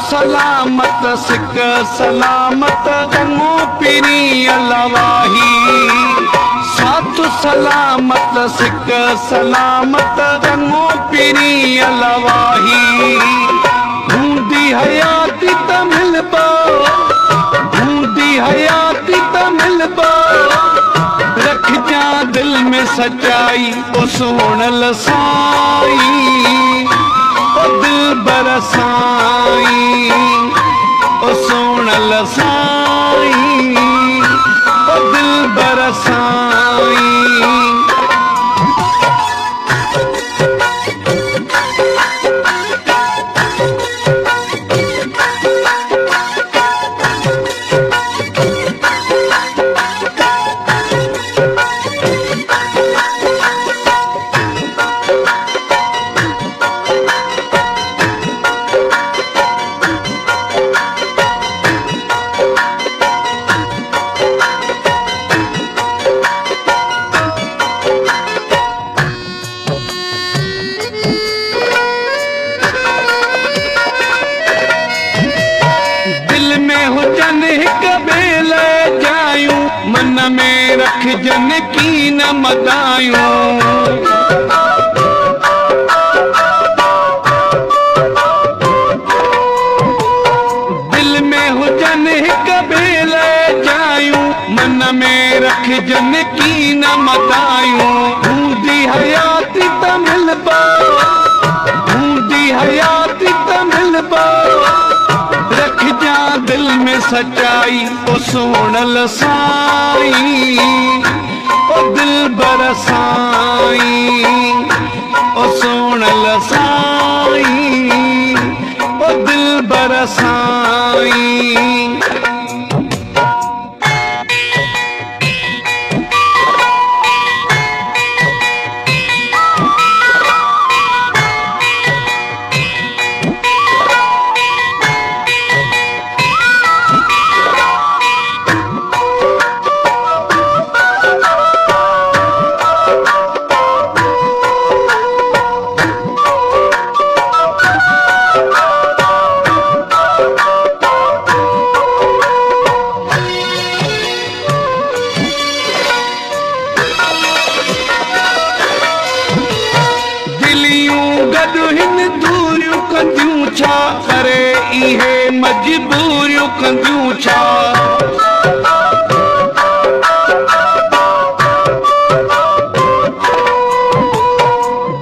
सलामत सिक सलामत गंगो पिरी अलवाही। साधु सलामत सिक सलामत गंगो पिरी अलवाही। ढूंढी हयाती त मिलबो, ढूंढी हयाती त मिलबो। रख जा दिल में सच्चाई ओ सोहणल साईं, ओ दिल बरसाई ओ सोहणल साईं, ओ दिल बरसाई। मन में रख जन की न मदायूं। दिल में हुजन हिक बेल जायूं, मन में रख जन की न मदायूं। ढूंढी हयाती त मिलबो, ढूंढी हयाती त मिलबो। रख जा दिल में सच्चाई ओ सोहणल साईं, ओ दिल बरसाई ओ सोहणल साईं, ओ दिल बरसाई। छा करे इहे मजबूरियूं कंदियूं छा।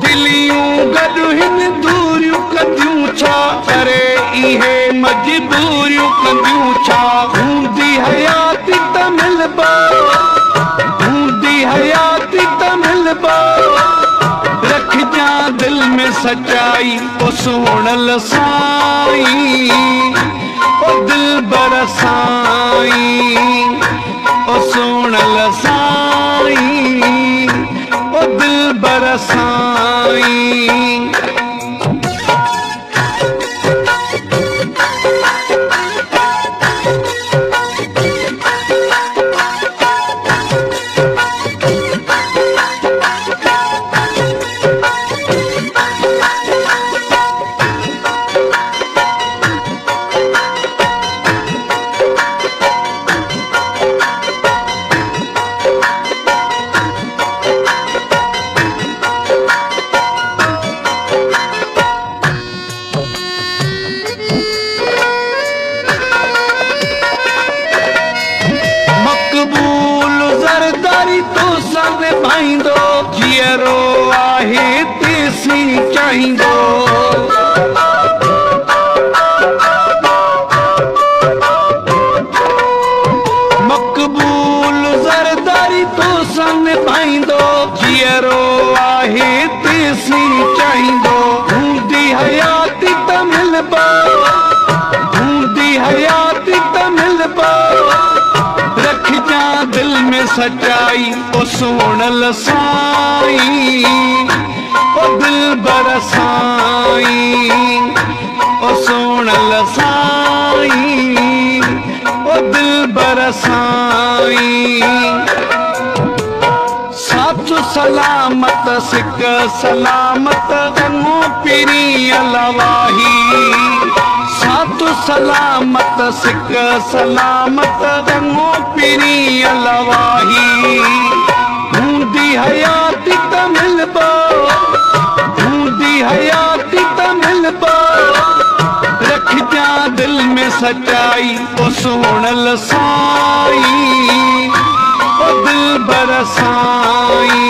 दिलियूं गॾु हिन दूरियूं कंदियूं छा करे इहे मजबूरियूं कंदियूं छा। हूंदी हयाती त मिलबो, हूंदी हयाती त मिलबो। रख जा दिल में सच्चाई ओ सोहणल साईं, ओ दिल बरसाई ओ सोहणल साईं, ओ दिल बरसाई। भाईंदो जियरो आहे तेसी चाहींदो। मक़बूल ज़रदारी तो सन भाईंदो जियरो आहे तेसी चाहींदो। हूंदी हयाती त मिलबो, हूंदी हयाती त मिलबो। रख जा दिल में सच्चाई ओ सोहणल साईं, ओ दिल बरसाई ओ सोहणल साईं, ओ दिल बरसाई। साधु सलामत सिक सलामत गंगो पिरी अलवाही। साधु तू सलामत सिक सलामत चङो पिरी अलवाही हूंदी हयाती त मिलबो हूंदी हयाती त मिलबो रखजा दिल में सच्चाई ओ सोहणल साईं ओ दिल बर साईं